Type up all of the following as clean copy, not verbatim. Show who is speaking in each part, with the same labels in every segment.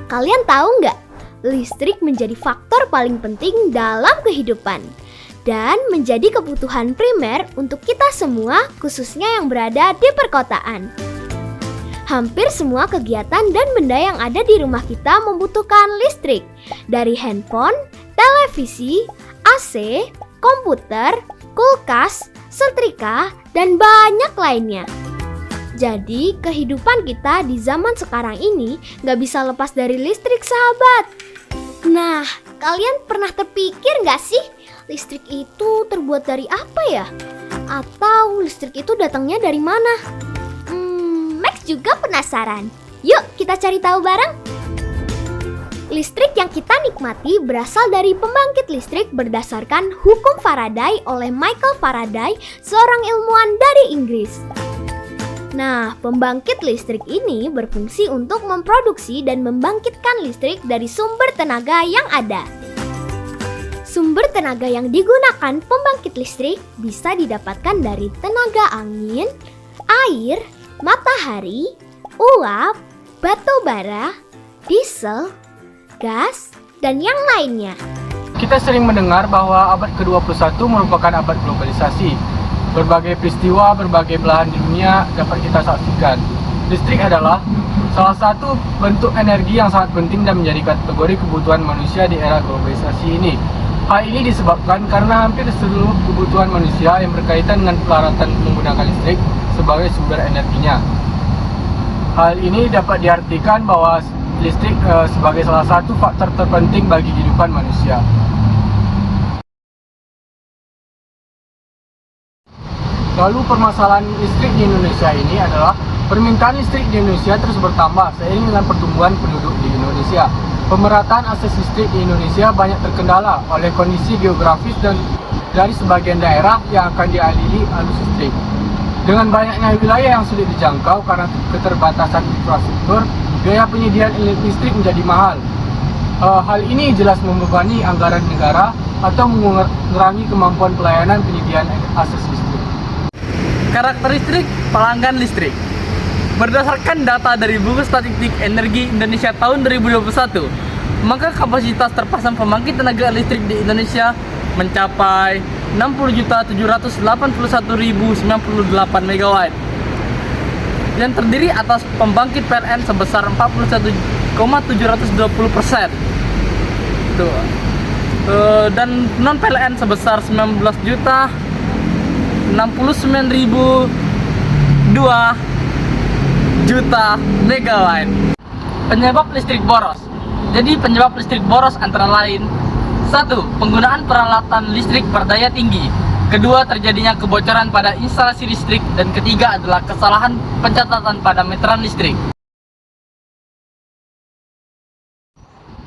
Speaker 1: Kalian tahu nggak? Listrik menjadi faktor paling penting dalam kehidupan dan menjadi kebutuhan primer untuk kita semua, khususnya yang berada di perkotaan. Hampir semua kegiatan dan benda yang ada di rumah kita membutuhkan listrik, dari handphone, televisi, AC, komputer, kulkas, setrika, dan banyak lainnya. Jadi, kehidupan kita di zaman sekarang ini nggak bisa lepas dari listrik, sahabat. Nah, kalian pernah terpikir nggak sih, listrik itu terbuat dari apa ya? Atau listrik itu datangnya dari mana? Max juga penasaran. Yuk kita cari tahu bareng. Listrik yang kita nikmati berasal dari pembangkit listrik berdasarkan hukum Faraday oleh Michael Faraday, seorang ilmuwan dari Inggris. Nah, pembangkit listrik ini berfungsi untuk memproduksi dan membangkitkan listrik dari sumber tenaga yang ada. Sumber tenaga yang digunakan pembangkit listrik bisa didapatkan dari tenaga angin, air, matahari, uap, batu bara, diesel, gas, dan yang lainnya.
Speaker 2: Kita sering mendengar bahwa abad ke-21 merupakan abad globalisasi. Berbagai peristiwa, berbagai belahan di dunia dapat kita saksikan. Listrik adalah salah satu bentuk energi yang sangat penting dan menjadi kategori kebutuhan manusia di era globalisasi ini. Hal ini disebabkan karena hampir seluruh kebutuhan manusia yang berkaitan dengan peralatan menggunakan listrik sebagai sumber energinya. Hal ini dapat diartikan bahwa listrik sebagai salah satu faktor terpenting bagi kehidupan manusia. Lalu permasalahan listrik di Indonesia ini adalah permintaan listrik di Indonesia terus bertambah seiring dengan pertumbuhan penduduk di Indonesia. Pemerataan akses listrik di Indonesia banyak terkendala oleh kondisi geografis dan dari sebagian daerah yang akan dialiri arus listrik. Dengan banyaknya wilayah yang sulit dijangkau karena keterbatasan infrastruktur, biaya penyediaan listrik menjadi mahal. Hal ini jelas membebani anggaran negara atau mengurangi kemampuan pelayanan penyediaan akses listrik.
Speaker 3: Karakteristik pelanggan listrik. Berdasarkan data dari Buku Statistik Energi Indonesia tahun 2021, maka kapasitas terpasang pembangkit tenaga listrik di Indonesia mencapai 60.781.098 MW yang terdiri atas pembangkit PLN sebesar 41,720%. Dan non PLN sebesar 19.069.002 juta megawatt. Penyebab listrik boros. Jadi penyebab listrik boros antara lain: 1. Penggunaan peralatan listrik berdaya tinggi. Kedua, terjadinya kebocoran pada instalasi listrik. Dan ketiga adalah kesalahan pencatatan pada meteran listrik.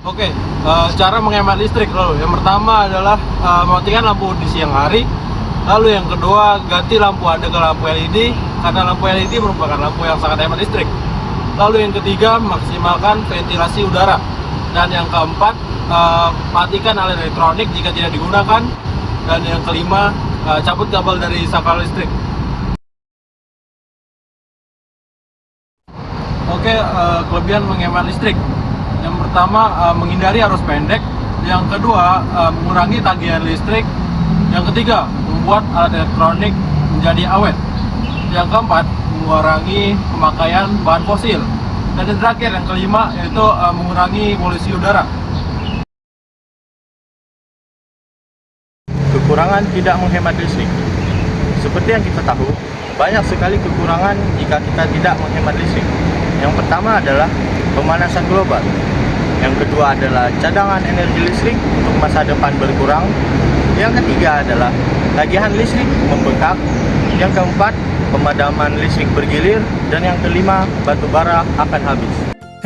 Speaker 4: Oke, cara menghemat listrik lalu. Yang pertama adalah mematikan lampu di siang hari. Lalu yang kedua, ganti lampu Anda ke lampu LED, karena lampu LED merupakan lampu yang sangat hemat listrik. Lalu yang ketiga, maksimalkan ventilasi udara. Dan yang keempat, matikan alat elektronik jika tidak digunakan. Dan yang kelima, cabut kabel dari saklar listrik. Oke, kelebihan menghemat listrik. Yang pertama, menghindari arus pendek. Yang kedua, mengurangi tagihan listrik. Yang ketiga, membuat alat elektronik menjadi awet. Yang keempat, mengurangi pemakaian bahan fosil. Dan yang terakhir, yang kelima, yaitu mengurangi polusi udara.
Speaker 5: Kekurangan tidak menghemat listrik. Seperti yang kita tahu, banyak sekali kekurangan jika kita tidak menghemat listrik. Yang pertama adalah pemanasan global. Yang kedua adalah cadangan energi listrik untuk masa depan berkurang. Yang ketiga adalah tagihan listrik membengkak. Yang keempat, pemadaman listrik bergilir. Dan yang kelima, batu bara akan habis.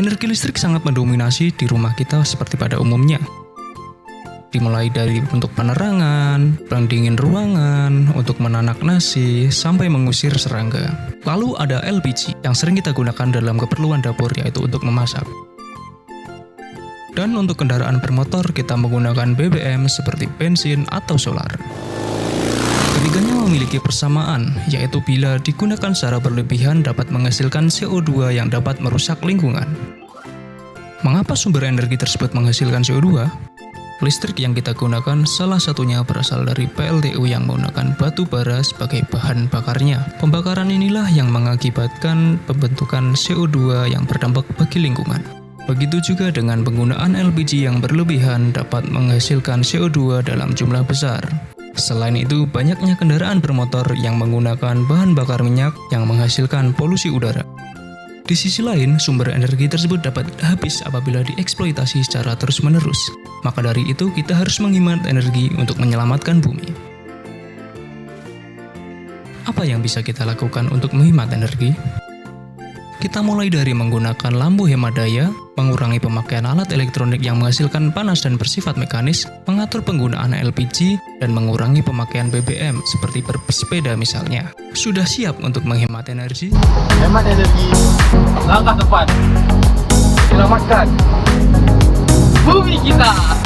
Speaker 6: Energi listrik sangat mendominasi di rumah kita seperti pada umumnya. Dimulai dari untuk penerangan, pendingin ruangan, untuk menanak nasi, sampai mengusir serangga. Lalu ada LPG yang sering kita gunakan dalam keperluan dapur, yaitu untuk memasak. Dan untuk kendaraan bermotor, kita menggunakan BBM seperti bensin atau solar. Ketiganya memiliki persamaan, yaitu bila digunakan secara berlebihan dapat menghasilkan CO2 yang dapat merusak lingkungan. Mengapa sumber energi tersebut menghasilkan CO2? Listrik yang kita gunakan salah satunya berasal dari PLTU yang menggunakan batu bara sebagai bahan bakarnya. Pembakaran inilah yang mengakibatkan pembentukan CO2 yang berdampak bagi lingkungan. Begitu juga dengan penggunaan LPG yang berlebihan dapat menghasilkan CO2 dalam jumlah besar. Selain itu, banyaknya kendaraan bermotor yang menggunakan bahan bakar minyak yang menghasilkan polusi udara. Di sisi lain, sumber energi tersebut dapat habis apabila dieksploitasi secara terus-menerus. Maka dari itu, kita harus menghemat energi untuk menyelamatkan bumi. Apa yang bisa kita lakukan untuk menghemat energi? Kita mulai dari menggunakan lampu hemat daya, mengurangi pemakaian alat elektronik yang menghasilkan panas dan bersifat mekanis, mengatur penggunaan LPG, dan mengurangi pemakaian BBM seperti bersepeda misalnya. Sudah siap untuk menghemat energi?
Speaker 2: Hemat energi,
Speaker 3: Langkah tepat.
Speaker 2: selamatkan
Speaker 3: bumi kita.